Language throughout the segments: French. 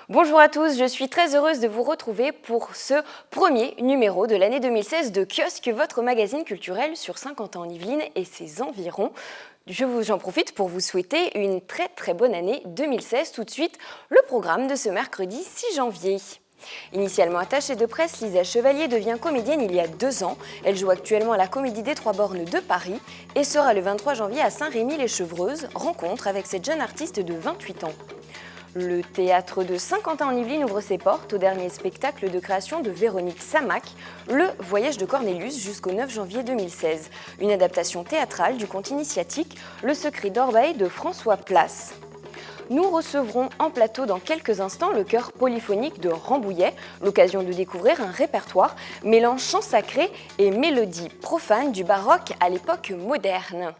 Bonjour à tous, je suis très heureuse de vous retrouver pour ce premier numéro de l'année 2016 de Kiosque, votre magazine culturel sur Saint-Quentin-en-Yvelines et ses environs. J'en profite pour vous souhaiter une très bonne année 2016. Tout de suite, le programme de ce mercredi 6 janvier. Initialement attachée de presse, Lisa Chevalier devient comédienne il y a 2 ans. Elle joue actuellement à la Comédie des Trois Bornes de Paris et sera le 23 janvier à Saint-Rémy-les-Chevreuses, rencontre avec cette jeune artiste de 28 ans. Le théâtre de Saint-Quentin-en-Yvelines ouvre ses portes au dernier spectacle de création de Véronique Samac, Le Voyage de Cornelius, jusqu'au 9 janvier 2016. Une adaptation théâtrale du conte initiatique Le Secret d'Orbaï de François Place. Nous recevrons en plateau dans quelques instants le chœur polyphonique de Rambouillet, l'occasion de découvrir un répertoire mêlant chant sacré et mélodie profane du baroque à l'époque moderne.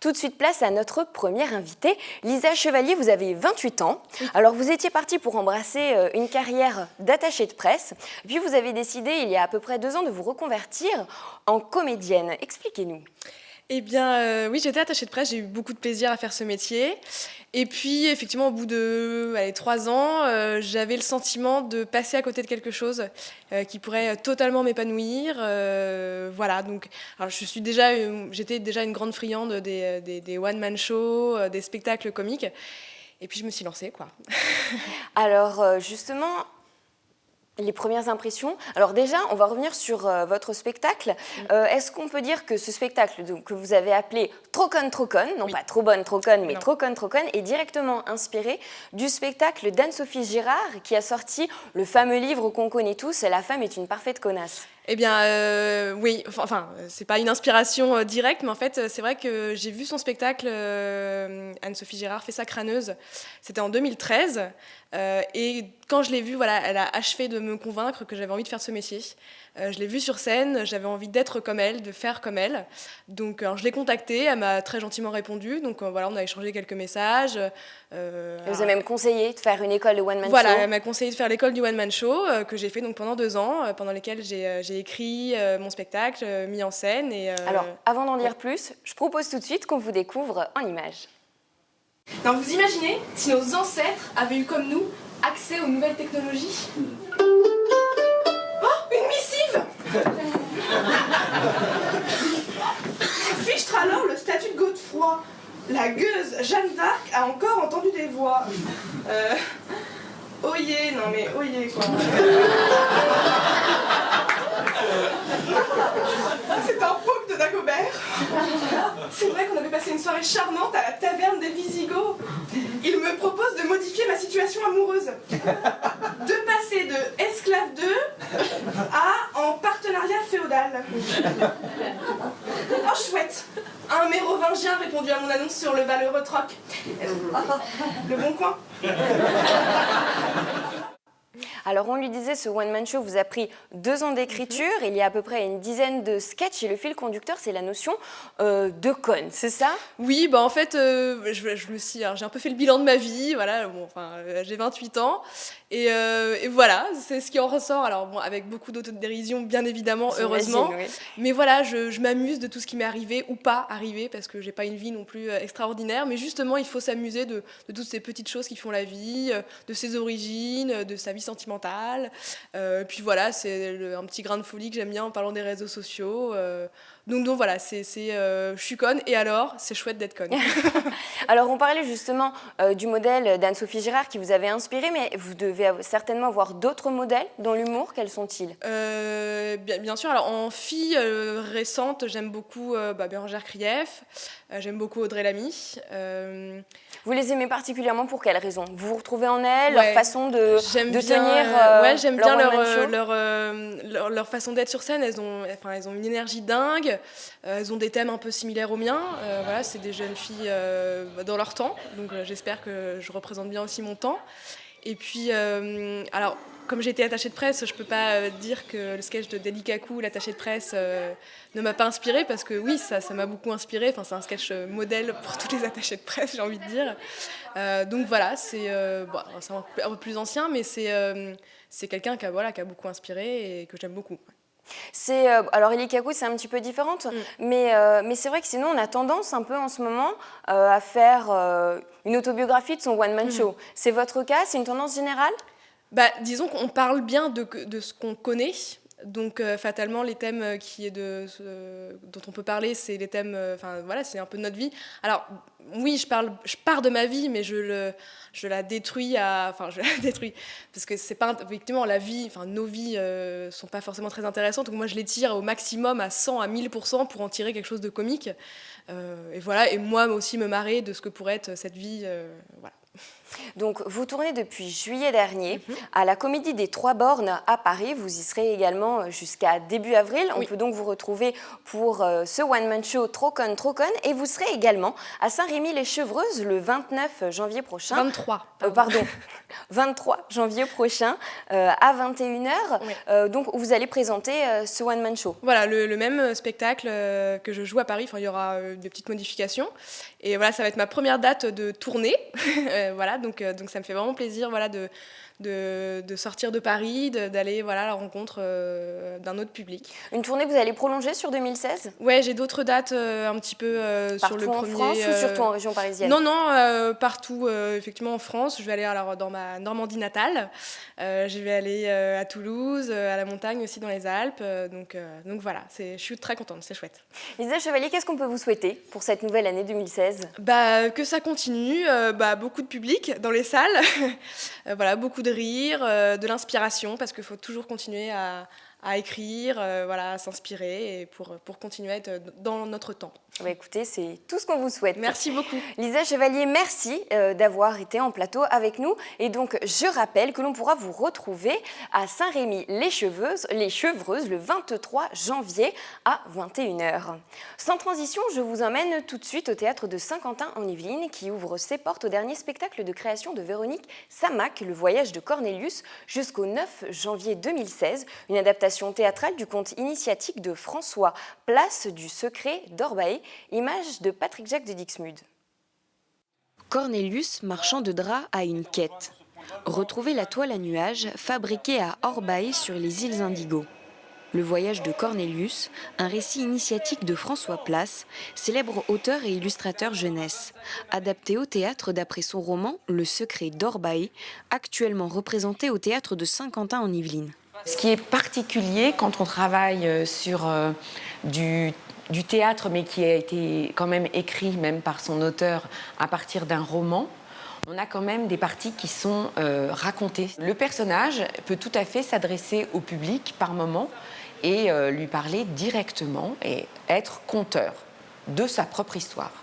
Tout de suite, place à notre première invitée. Lisa Chevalier, vous avez 28 ans. Alors, vous étiez partie pour embrasser une carrière d'attachée de presse. Puis, vous avez décidé, il y a à peu près 2 ans, de vous reconvertir en comédienne. Expliquez-nous. Eh bien, oui, j'étais attachée de presse, j'ai eu beaucoup de plaisir à faire ce métier. Et puis, effectivement, au bout de 3 ans, j'avais le sentiment de passer à côté de quelque chose qui pourrait totalement m'épanouir. Voilà, donc alors, j'étais déjà une grande friande des one-man shows, des spectacles comiques. Et puis, je me suis lancée, quoi. Alors, justement, les premières impressions. Alors déjà, on va revenir sur votre spectacle. Est-ce qu'on peut dire que ce spectacle que vous avez appelé Trocon, non Oui. pas Trop bonne, Trocon, mais Non. Trocon, est directement inspiré du spectacle d'Anne-Sophie Girard qui a sorti le fameux livre qu'on connaît tous, La femme est une parfaite connasse. Eh bien, oui, enfin, c'est pas une inspiration directe, mais en fait, c'est vrai que j'ai vu son spectacle, Anne-Sophie Girard fait sa crâneuse, c'était en 2013, et quand je l'ai vue, voilà, elle a achevé de me convaincre que j'avais envie de faire ce métier. Je l'ai vue sur scène, j'avais envie d'être comme elle, de faire comme elle. Donc, je l'ai contactée, elle m'a très gentiment répondu. Donc, voilà, on a échangé quelques messages. Elle vous a même conseillé de faire une école de one-man Voilà, show. elle m'a conseillé de faire l'école du one-man show que j'ai fait donc pendant 2 ans, pendant lesquels j'ai écrit mon spectacle, mis en scène. Alors, avant d'en dire plus, je propose tout de suite qu'on vous découvre en images. Donc, vous imaginez si nos ancêtres avaient eu comme nous accès aux nouvelles technologies? Oh, une missive! Fichtre alors le statut de Godefroy. La gueuse Jeanne d'Arc a encore entendu des voix. Oyez, non mais oyez quoi. C'est un poke de Dagobert. C'est vrai qu'on avait passé une soirée charmante à la taverne des Visigoths. Il me propose de modifier ma situation amoureuse. De passer de esclave 2 à en partenariat féodal. Oh chouette! Un mérovingien a répondu à mon annonce sur le valeureux troc. Le bon coin. Alors, on lui disait, ce one-man show vous a pris 2 ans d'écriture, il y a à peu près une dizaine de sketchs, et le fil conducteur, c'est la notion de conne, c'est ça? Oui, bah en fait, j'ai un peu fait le bilan de ma vie, voilà, bon, enfin, j'ai 28 ans, et voilà, c'est ce qui en ressort, alors bon, avec beaucoup d'autodérision, bien évidemment, heureusement, Oui. mais voilà, je m'amuse de tout ce qui m'est arrivé ou pas arrivé, parce que j'ai pas une vie non plus extraordinaire, mais justement, il faut s'amuser de toutes ces petites choses qui font la vie, de ses origines, de sa vie sentimentale, puis voilà, c'est un petit grain de folie que j'aime bien en parlant des réseaux sociaux, donc voilà, je suis conne, et alors, c'est chouette d'être conne. Alors, on parlait justement du modèle d'Anne-Sophie Girard qui vous avait inspiré, mais vous devez certainement avoir d'autres modèles dans l'humour. Quels sont-ils? Bien sûr, alors en fille récente, j'aime beaucoup Bérengère Krief, j'aime beaucoup Audrey Lamy. Vous les aimez particulièrement pour quelles raisons? Vous vous retrouvez en elles, Ouais. leur façon de tenir J'aime leur bien one-man show? leur façon d'être sur scène. Elles ont une énergie dingue, elles ont des thèmes un peu similaires aux miens. Voilà, c'est des jeunes filles dans leur temps, donc j'espère que je représente bien aussi mon temps. Et puis, alors, comme j'ai été attachée de presse, je ne peux pas dire que le sketch de Delikaku, l'attachée de presse, ne m'a pas inspirée, parce que oui, ça m'a beaucoup inspirée. Enfin, c'est un sketch modèle pour tous les attachés de presse, j'ai envie de dire. Donc voilà, c'est un peu plus ancien, mais c'est quelqu'un qui a beaucoup inspiré et que j'aime beaucoup. Alors Ilikaku, c'est un petit peu différente, mais c'est vrai que sinon on a tendance un peu en ce moment à faire une autobiographie de son one-man show. C'est votre cas? C'est une tendance générale? Disons qu'on parle bien de ce qu'on connaît. Donc fatalement, les thèmes dont on peut parler, c'est les thèmes, voilà, c'est un peu notre vie. Alors oui, je pars de ma vie, mais je la détruis je la détruis parce que c'est pas effectivement la vie, nos vies sont pas forcément très intéressantes. Donc moi, je les tire au maximum à 100, à 1000% pour en tirer quelque chose de comique. Et voilà, et moi aussi me marrer de ce que pourrait être cette vie, voilà. Donc, vous tournez depuis juillet dernier à la Comédie des Trois Bornes à Paris. Vous y serez également jusqu'à début avril. On peut donc vous retrouver pour ce one-man show Trocon. Et vous serez également à Saint-Rémy-les-Chevreuses le 29 janvier prochain. 23. 23 janvier prochain à 21h. Oui. Donc, vous allez présenter ce one-man show. Voilà, le même spectacle que je joue à Paris. Il y aura des petites modifications. Et voilà, ça va être ma première date de tournée. Voilà, donc ça me fait vraiment plaisir, voilà, de sortir de Paris, d'aller, voilà, à la rencontre d'un autre public. Une tournée que vous allez prolonger sur 2016 ? Ouais, j'ai d'autres dates un petit peu sur le premier... Partout en France ou surtout en région parisienne ? Non, partout, effectivement en France. Je vais aller alors dans ma Normandie natale. Je vais aller à Toulouse, à la montagne aussi dans les Alpes. Donc voilà, je suis très contente, c'est chouette. Lisa Chevalier, qu'est-ce qu'on peut vous souhaiter pour cette nouvelle année 2016 ? Que ça continue, beaucoup de public dans les salles, voilà, beaucoup de rire, de l'inspiration, parce qu'il faut toujours continuer à écrire, voilà, à s'inspirer et pour continuer à être dans notre temps. Écoutez, c'est tout ce qu'on vous souhaite. Merci beaucoup. Lisa Chevalier, merci d'avoir été en plateau avec nous. Et donc, je rappelle que l'on pourra vous retrouver à Saint-Rémy-les-Chevreuses le 23 janvier à 21h. Sans transition, je vous emmène tout de suite au théâtre de Saint-Quentin en Yvelines qui ouvre ses portes au dernier spectacle de création de Véronique Samac, Le voyage de Cornelius, jusqu'au 9 janvier 2016. Une adaptation théâtrale du conte initiatique de François Place du secret d'Orbaï, image de Patrick-Jacques de Dixmude. Cornelius, marchand de draps, a une quête. Retrouver la toile à nuages fabriquée à Orbaï sur les îles Indigo. Le voyage de Cornelius, un récit initiatique de François Place, célèbre auteur et illustrateur jeunesse, adapté au théâtre d'après son roman Le secret d'Orbaï, actuellement représenté au théâtre de Saint-Quentin en Yvelines. Ce qui est particulier quand on travaille sur du théâtre, mais qui a été quand même écrit même par son auteur à partir d'un roman, on a quand même des parties qui sont racontées. Le personnage peut tout à fait s'adresser au public par moment et lui parler directement et être conteur de sa propre histoire.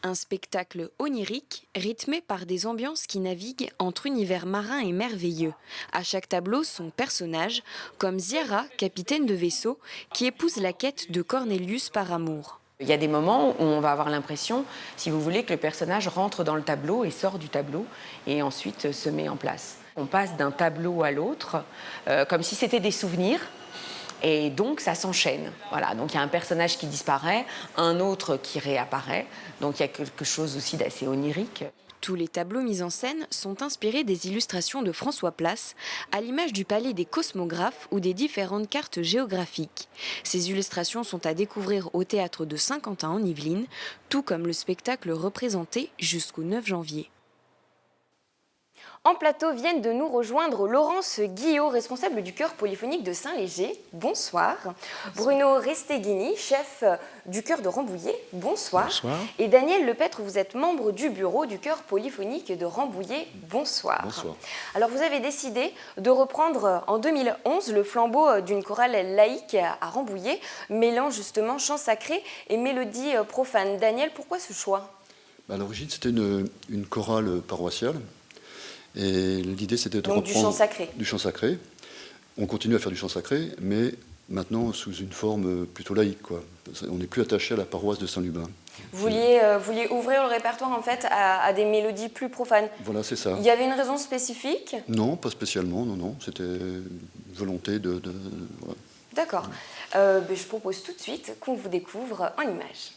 Un spectacle onirique, rythmé par des ambiances qui naviguent entre univers marin et merveilleux. À chaque tableau, son personnage, comme Ziara, capitaine de vaisseau, qui épouse la quête de Cornelius par amour. Il y a des moments où on va avoir l'impression, si vous voulez, que le personnage rentre dans le tableau et sort du tableau et ensuite se met en place. On passe d'un tableau à l'autre, comme si c'était des souvenirs. Et donc, ça s'enchaîne. Voilà. Donc, il y a un personnage qui disparaît, un autre qui réapparaît. Donc, il y a quelque chose aussi d'assez onirique. Tous les tableaux mis en scène sont inspirés des illustrations de François Place, à l'image du palais des cosmographes ou des différentes cartes géographiques. Ces illustrations sont à découvrir au théâtre de Saint-Quentin en Yvelines, tout comme le spectacle représenté jusqu'au 9 janvier. En plateau viennent de nous rejoindre Laurence Guillot, responsable du chœur polyphonique de Saint-Léger. Bonsoir. Bruno Resteghini, chef du chœur de Rambouillet. Bonsoir. Bonsoir. Et Daniel Lepêtre, vous êtes membre du bureau du chœur polyphonique de Rambouillet. Bonsoir. Bonsoir. Alors vous avez décidé de reprendre en 2011 le flambeau d'une chorale laïque à Rambouillet, mêlant justement chant sacré et mélodie profane. Daniel, pourquoi ce choix ? À l'origine, c'était une chorale paroissiale. Et l'idée, c'était de donc reprendre du chant sacré. Du chant sacré. On continue à faire du chant sacré, mais maintenant sous une forme plutôt laïque, quoi. On n'est plus attaché à la paroisse de Saint-Lubin. Vous vouliez ouvrir le répertoire en fait à des mélodies plus profanes. Voilà, c'est ça. Il y avait une raison spécifique ? Non, pas spécialement, non. C'était une volonté de voilà. D'accord. Je propose tout de suite qu'on vous découvre en images.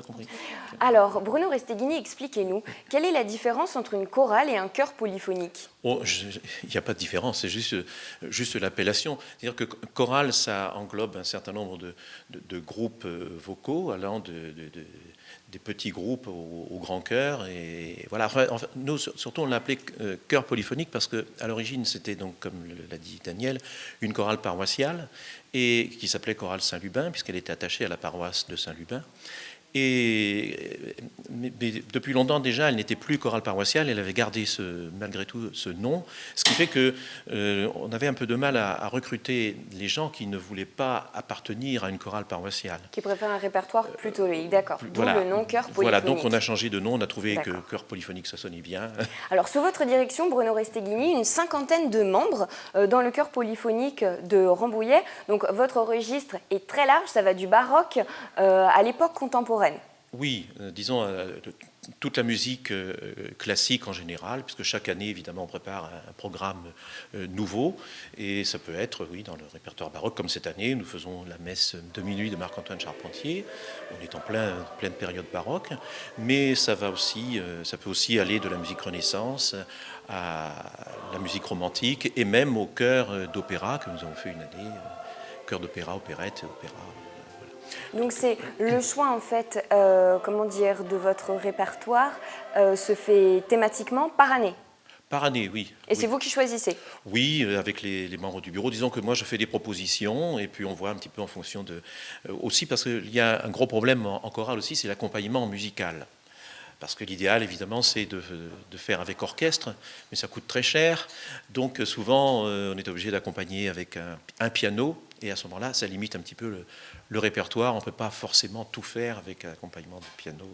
pas compris. Alors, Bruno Resteghini, expliquez-nous, quelle est la différence entre une chorale et un chœur polyphonique? Oh, il n'y a pas de différence, c'est juste l'appellation. C'est-à-dire que chorale, ça englobe un certain nombre de groupes vocaux, allant des petits groupes au grand chœur. Et voilà. Enfin, nous, surtout, on l'appelait chœur polyphonique parce qu'à l'origine, c'était donc, comme l'a dit Daniel, une chorale paroissiale et qui s'appelait chorale Saint-Lubin, puisqu'elle était attachée à la paroisse de Saint-Lubin. Mais depuis longtemps déjà, elle n'était plus chorale paroissiale, elle avait gardé malgré tout ce nom, ce qui fait qu'on avait un peu de mal à recruter les gens qui ne voulaient pas appartenir à une chorale paroissiale. Qui préfèrent un répertoire plutôt laïque, d'accord. D'où Voilà. le nom chœur polyphonique. Voilà, donc on a changé de nom, on a trouvé que chœur polyphonique, ça sonnait bien. Alors, sous votre direction, Bruno Resteghini, une cinquantaine de membres dans le chœur polyphonique de Rambouillet. Donc, votre registre est très large, ça va du baroque à l'époque contemporaine. Oui, disons toute la musique classique en général, puisque chaque année, évidemment, on prépare un programme nouveau, et ça peut être, oui, dans le répertoire baroque, comme cette année, nous faisons la messe de minuit de Marc-Antoine Charpentier, on est en pleine période baroque, mais ça peut aussi aller de la musique Renaissance à la musique romantique, et même au chœur d'opéra, que nous avons fait une année, chœur d'opéra, opérette, opéra. Donc c'est le choix en fait, de votre répertoire se fait thématiquement par année. Par année, oui. Et c'est vous qui choisissez? Oui, avec les membres du bureau. Disons que moi je fais des propositions et puis on voit un petit peu en fonction de... aussi parce qu'il y a un gros problème en chorale aussi, c'est l'accompagnement musical. Parce que l'idéal, évidemment, c'est de faire avec orchestre, mais ça coûte très cher. Donc souvent, on est obligé d'accompagner avec un piano. Et à ce moment-là, ça limite un petit peu le répertoire. On ne peut pas forcément tout faire avec un accompagnement de piano.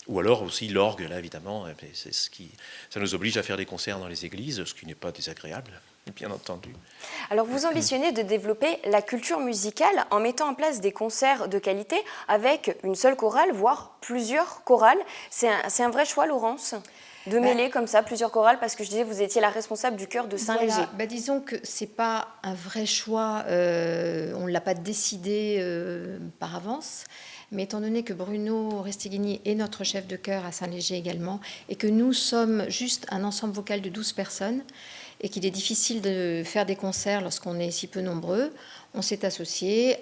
Ou alors aussi l'orgue, là, évidemment. Ça nous oblige à faire des concerts dans les églises, ce qui n'est pas désagréable, bien entendu. Alors, vous ambitionnez de développer la culture musicale en mettant en place des concerts de qualité avec une seule chorale, voire plusieurs chorales. C'est un vrai choix, Laurence, de mêler comme ça plusieurs chorales, parce que je disais, vous étiez la responsable du chœur de Saint-Léger. Voilà. Disons que ce n'est pas un vrai choix, on ne l'a pas décidé par avance. Mais étant donné que Bruno Resteghini est notre chef de chœur à Saint-Léger également, et que nous sommes juste un ensemble vocal de 12 personnes, et qu'il est difficile de faire des concerts lorsqu'on est si peu nombreux, on s'est associé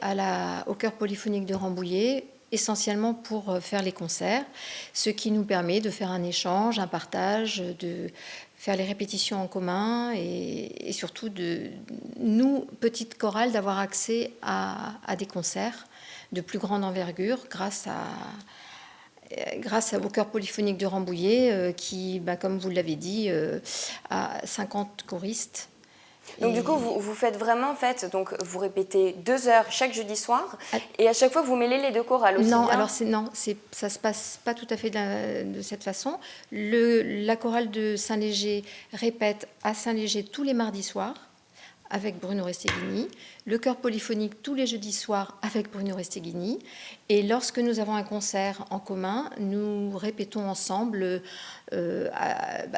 au chœur polyphonique de Rambouillet, essentiellement pour faire les concerts, ce qui nous permet de faire un échange, un partage, de faire les répétitions en commun et surtout de nous, petites chorales, d'avoir accès à des concerts de plus grande envergure grâce au chœur polyphonique de Rambouillet qui, comme vous l'avez dit, a 50 choristes. Donc du coup, vous faites vraiment, donc vous répétez 2 heures chaque jeudi soir, et à chaque fois vous mêlez les deux chorales aussi. Non, bien. alors ça se passe pas tout à fait de cette façon. La chorale de Saint-Léger répète à Saint-Léger tous les mardis soirs avec Bruno Resteghini, le chœur polyphonique tous les jeudis soirs avec Bruno Resteghini, et lorsque nous avons un concert en commun, nous répétons ensemble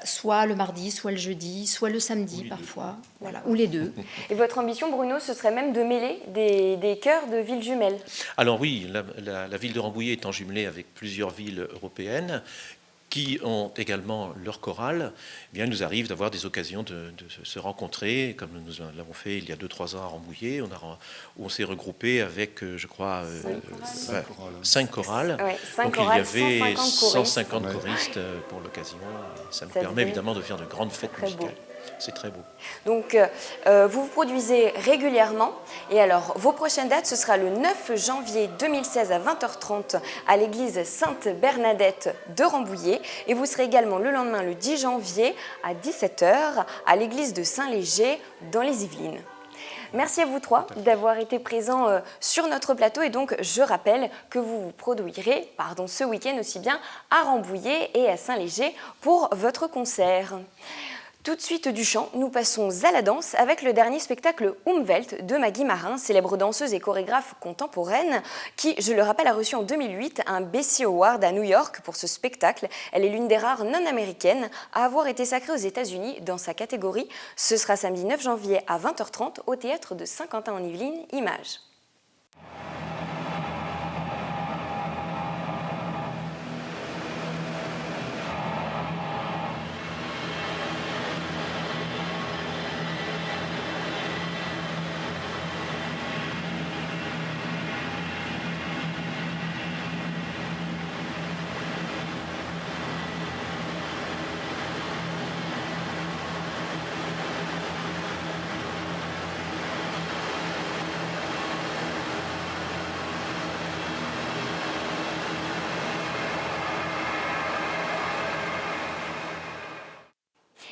soit le mardi, soit le jeudi, soit le samedi parfois, voilà, ou les deux. Et votre ambition, Bruno, ce serait même de mêler des chœurs de villes jumelles? Alors oui, la ville de Rambouillet étant jumelée avec plusieurs villes européennes, qui ont également leur chorale, eh bien, il nous arrive d'avoir des occasions de se rencontrer, comme nous l'avons fait il y a 2-3 ans à Rambouillet, où on s'est regroupé avec, je crois, 5 chorales. Ouais, 5 donc chorales, il y avait 150 choristes pour l'occasion. Ça nous permet évidemment de faire de grandes fêtes musicales. C'est très beau. Donc, vous produisez régulièrement. Et alors, vos prochaines dates, ce sera le 9 janvier 2016 à 20h30 à l'église Sainte-Bernadette de Rambouillet. Et vous serez également le lendemain, le 10 janvier à 17h à l'église de Saint-Léger dans les Yvelines. Merci à vous trois d'avoir été présents sur notre plateau. Et donc, je rappelle que vous produirez ce week-end aussi bien à Rambouillet et à Saint-Léger pour votre concert. Tout de suite du chant, nous passons à la danse avec le dernier spectacle Umwelt de Maggie Marin, célèbre danseuse et chorégraphe contemporaine qui, je le rappelle, a reçu en 2008 un Bessie Award à New York pour ce spectacle. Elle est l'une des rares non-américaines à avoir été sacrée aux États-Unis dans sa catégorie. Ce sera samedi 9 janvier à 20h30 au théâtre de Saint-Quentin-en-Yvelines, Images.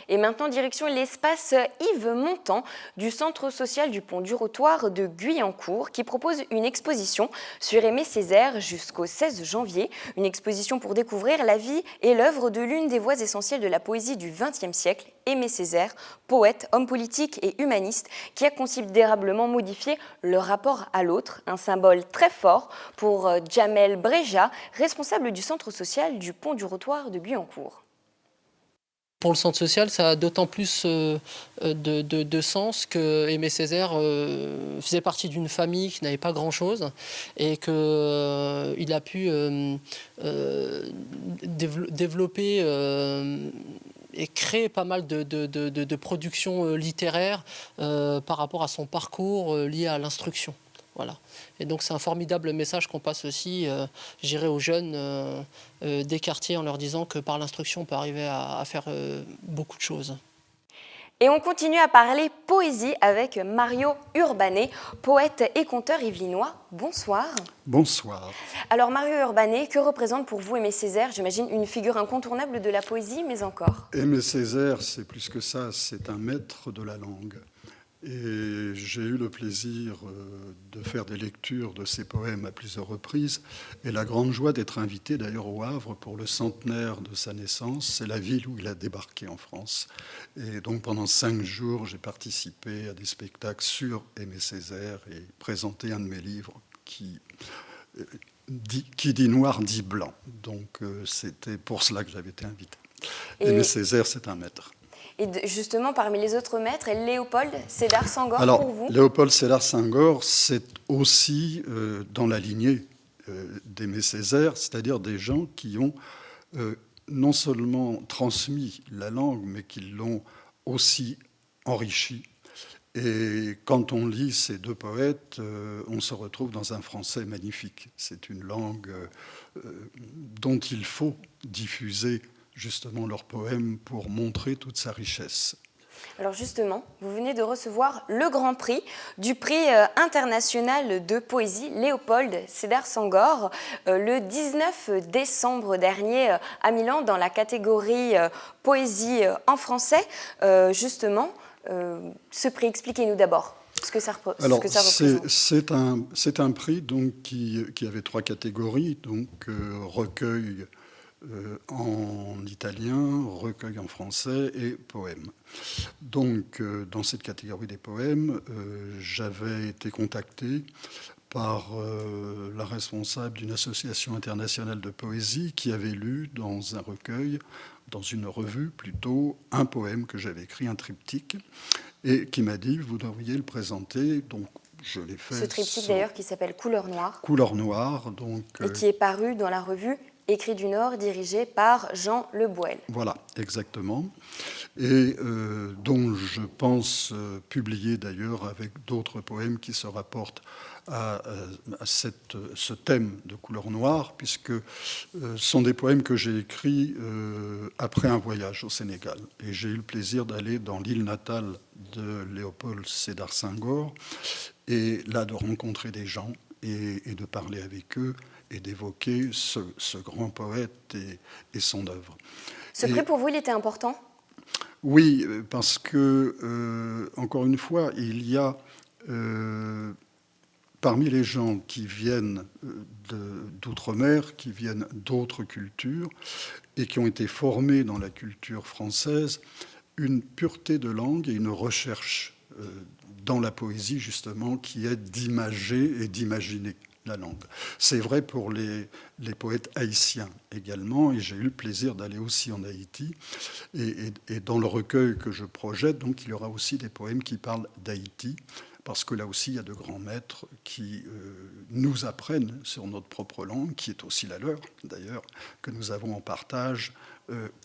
Et maintenant, direction l'espace Yves Montand du Centre social du Pont du Rotoir de Guyancourt qui propose une exposition sur Aimé Césaire jusqu'au 16 janvier. Une exposition pour découvrir la vie et l'œuvre de l'une des voix essentielles de la poésie du XXe siècle, Aimé Césaire, poète, homme politique et humaniste qui a considérablement modifié le rapport à l'autre, un symbole très fort pour Jamel Breja, responsable du centre social du Pont du Rotoir de Guyancourt. Pour le centre social, ça a d'autant plus de sens que Aimé Césaire faisait partie d'une famille qui n'avait pas grand-chose et qu'il a pu développer et créer pas mal de productions littéraires par rapport à son parcours lié à l'instruction. Voilà. Et donc c'est un formidable message qu'on passe aussi, j'irai aux jeunes des quartiers en leur disant que par l'instruction on peut arriver à faire beaucoup de choses. Et on continue à parler poésie avec Mario Urbanet, poète et conteur yvelinois. Bonsoir. Bonsoir. Alors Mario Urbanet, que représente pour vous Aimé Césaire? J'imagine une figure incontournable de la poésie, mais encore. Aimé Césaire, c'est plus que ça, c'est un maître de la langue. Et j'ai eu le plaisir de faire des lectures de ses poèmes à plusieurs reprises et la grande joie d'être invité d'ailleurs au Havre pour le centenaire de sa naissance. C'est la ville où il a débarqué en France. Et donc pendant 5 jours, j'ai participé à des spectacles sur Aimé Césaire et présenté un de mes livres qui dit noir, dit blanc. Donc c'était pour cela que j'avais été invité. Aimé Césaire, c'est un maître. Et justement, parmi les autres maîtres, Léopold Sédar Senghor, alors, pour vous? Léopold Sédar Senghor, c'est aussi dans la lignée d'Aimé Césaire, c'est-à-dire des gens qui ont non seulement transmis la langue, mais qui l'ont aussi enrichie. Et quand on lit ces deux poètes, on se retrouve dans un français magnifique. C'est une langue dont il faut diffuser justement leurs poèmes pour montrer toute sa richesse. Alors justement, vous venez de recevoir le grand prix du prix international de poésie Léopold Sédar Senghor le 19 décembre dernier à Milan dans la catégorie poésie en français. Justement, ce prix, expliquez-nous d'abord ce que ça représente. C'est un prix donc, qui avait 3 catégories, donc recueil en italien, recueil en français et poème. Donc, dans cette catégorie des poèmes, j'avais été contacté par la responsable d'une association internationale de poésie qui avait lu dans un recueil, dans une revue plutôt, un poème que j'avais écrit, un triptyque, et qui m'a dit « vous devriez le présenter ». Donc, je l'ai fait. Ce triptyque d'ailleurs qui s'appelle Couleur Noire. Couleur Noire, donc. Et qui est paru dans la revue Écrit du Nord, dirigé par Jean Le Boël. Voilà, exactement. Et dont je pense publier d'ailleurs avec d'autres poèmes qui se rapportent à ce thème de Couleur Noire, puisque ce sont des poèmes que j'ai écrits après un voyage au Sénégal. Et j'ai eu le plaisir d'aller dans l'île natale de Léopold Sédar Senghor, et là de rencontrer des gens et de parler avec eux, et d'évoquer ce grand poète et son œuvre. Ce prix, pour vous, il était important ? Oui, parce que, encore une fois, il y a, parmi les gens qui viennent d'outre-mer, qui viennent d'autres cultures, et qui ont été formés dans la culture française, une pureté de langue et une recherche dans la poésie, justement, qui est d'imager et d'imaginer la langue. C'est vrai pour les poètes haïtiens également, et j'ai eu le plaisir d'aller aussi en Haïti. Et dans le recueil que je projette, donc, il y aura aussi des poèmes qui parlent d'Haïti, parce que là aussi, il y a de grands maîtres qui nous apprennent sur notre propre langue, qui est aussi la leur, d'ailleurs, que nous avons en partage,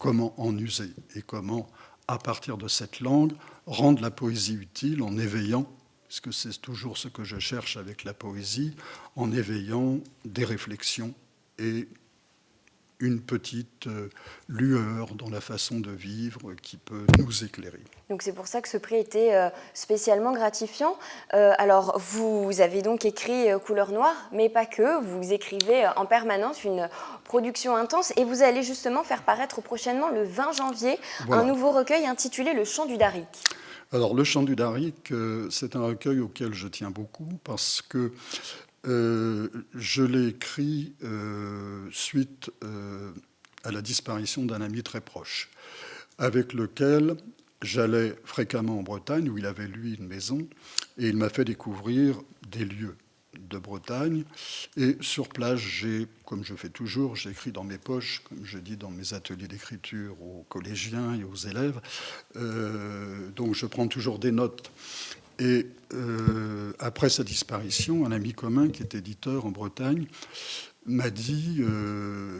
comment en user et comment, à partir de cette langue, rendre la poésie utile en éveillant, parce que c'est toujours ce que je cherche avec la poésie, en éveillant des réflexions et une petite lueur dans la façon de vivre qui peut nous éclairer. Donc c'est pour ça que ce prix était spécialement gratifiant. Alors vous avez donc écrit Couleur Noire, mais pas que. Vous écrivez en permanence une production intense et vous allez justement faire paraître prochainement le 20 janvier un nouveau recueil intitulé Le Chant du Darric. Alors le Chant du Darric, c'est un recueil auquel je tiens beaucoup parce que je l'ai écrit suite à la disparition d'un ami très proche, avec lequel j'allais fréquemment en Bretagne, où il avait, lui, une maison, et il m'a fait découvrir des lieux de Bretagne. Et sur place, comme je fais toujours, j'écris dans mes poches, comme je dis dans mes ateliers d'écriture aux collégiens et aux élèves. Donc je prends toujours des notes. Et après sa disparition, un ami commun qui est éditeur en Bretagne m'a dit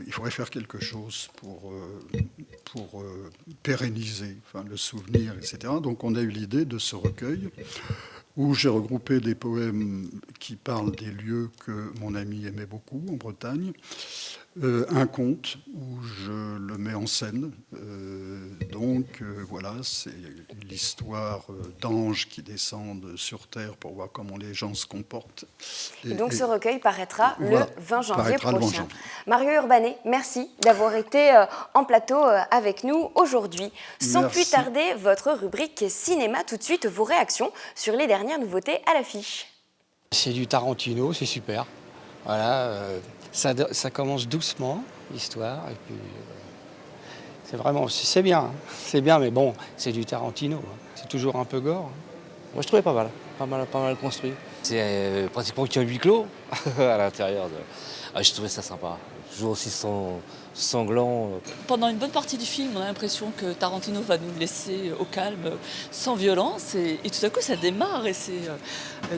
il faudrait faire quelque chose pour pérenniser le souvenir, etc. Donc on a eu l'idée de ce recueil où j'ai regroupé des poèmes qui parlent des lieux que mon ami aimait beaucoup en Bretagne, un conte où je le mets en scène. Voilà, c'est l'histoire d'anges qui descendent sur Terre pour voir comment les gens se comportent. Et donc ce recueil paraîtra le 20 janvier prochain. Mario Urbanet, merci d'avoir été en plateau avec nous aujourd'hui. Sans plus tarder, votre rubrique cinéma, tout de suite vos réactions sur les dernières nouveautés à l'affiche. C'est du Tarantino, c'est super. Voilà, ça commence doucement, l'histoire, et puis c'est bien, mais bon, c'est du Tarantino, c'est toujours un peu gore. Moi, je trouvais pas mal construit. C'est pratiquement qu'un huis clos à l'intérieur. Je trouvais ça sympa, toujours aussi sanglant. Pendant une bonne partie du film, on a l'impression que Tarantino va nous laisser au calme, sans violence, et tout à coup ça démarre et c'est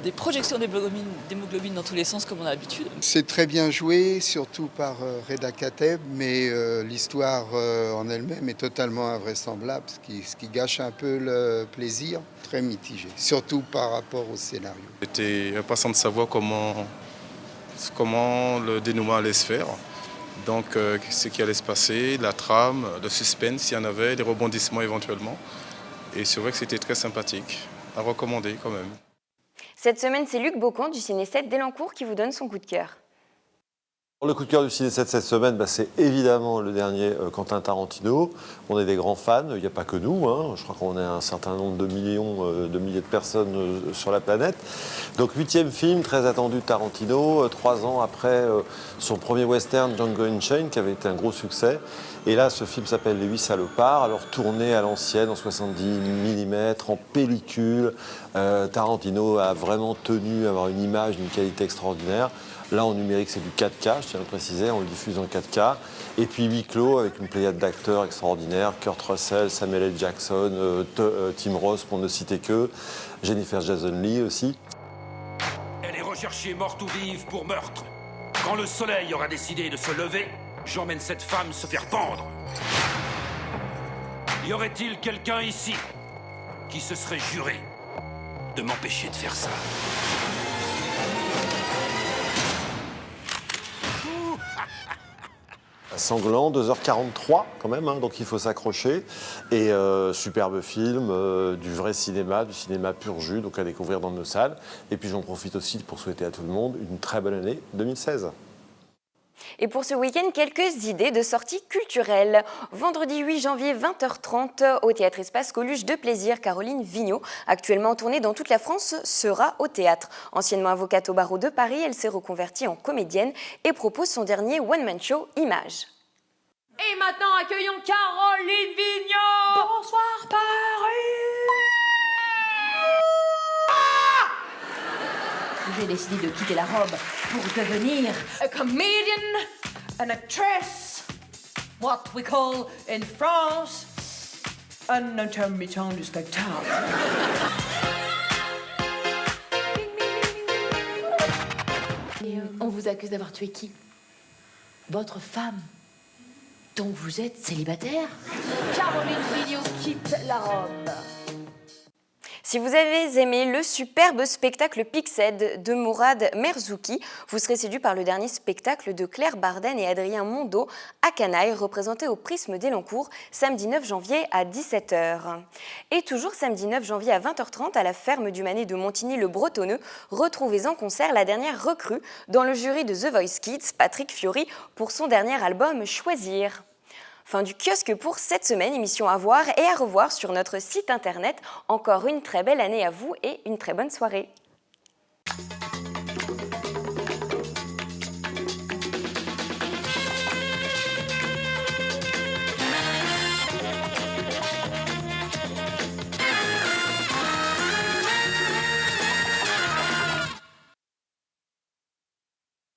des projections d'hémoglobine dans tous les sens comme on a l'habitude. C'est très bien joué, surtout par Reda Kateb, mais l'histoire en elle-même est totalement invraisemblable, ce qui gâche un peu le plaisir, très mitigé, surtout par rapport au scénario. J'étais impatient de savoir comment le dénouement allait se faire. Donc, ce qui allait se passer, la trame, le suspense, s'il y en avait, les rebondissements éventuellement. Et c'est vrai que c'était très sympathique, à recommander quand même. Cette semaine, c'est Luc Beaucamp du Ciné 7 d'Elancourt qui vous donne son coup de cœur. Le coup de cœur du Ciné 7 cette semaine, c'est évidemment le dernier Quentin Tarantino. On est des grands fans, il n'y a pas que nous, je crois qu'on est un certain nombre de milliers de personnes sur la planète. Donc 8e film, très attendu de Tarantino, 3 ans après son premier western Django Unchained, qui avait été un gros succès. Et là, ce film s'appelle Les 8 salopards, alors tourné à l'ancienne, en 70 mm, en pellicule. Tarantino a vraiment tenu à avoir une image d'une qualité extraordinaire. Là, en numérique, c'est du 4K, je tiens à le préciser, on le diffuse en 4K. Et puis huis clos, avec une pléiade d'acteurs extraordinaires, Kurt Russell, Samuel L. Jackson, Tim Roth, pour ne citer que, Jennifer Jason Leigh aussi. Elle est recherchée morte ou vive pour meurtre. Quand le soleil aura décidé de se lever, j'emmène cette femme se faire pendre. Y aurait-il quelqu'un ici qui se serait juré de m'empêcher de faire ça? Sanglant, 2h43 quand même, donc il faut s'accrocher. Et superbe film, du vrai cinéma, du cinéma pur jus, donc à découvrir dans nos salles. Et puis j'en profite aussi pour souhaiter à tout le monde une très bonne année 2016. Et pour ce week-end, quelques idées de sorties culturelles. Vendredi 8 janvier, 20h30, au Théâtre Espace Coluche de Plaisir, Caroline Vigneault, actuellement en tournée dans toute la France, sera au théâtre. Anciennement avocate au barreau de Paris, elle s'est reconvertie en comédienne et propose son dernier one-man show Images. Et maintenant, accueillons Caroline Vigneault. Bonsoir Paris. J'ai décidé de quitter la robe pour devenir a comedian, an actress, what we call in France un intermittent du spectacle. On vous accuse d'avoir tué qui? Votre femme, dont vous êtes célibataire? Caroline Vigneault quitte la robe. Si vous avez aimé le superbe spectacle Pixed de Mourad Merzouki, vous serez séduit par le dernier spectacle de Claire Barden et Adrien Mondeau à Canaille, représenté au Prisme d'Elancourt, samedi 9 janvier à 17h. Et toujours samedi 9 janvier à 20h30, à la ferme du Manet de Montigny-le-Bretonneux, retrouvez en concert la dernière recrue dans le jury de The Voice Kids, Patrick Fiori, pour son dernier album Choisir. Fin du kiosque pour cette semaine, émission à voir et à revoir sur notre site internet. Encore une très belle année à vous et une très bonne soirée.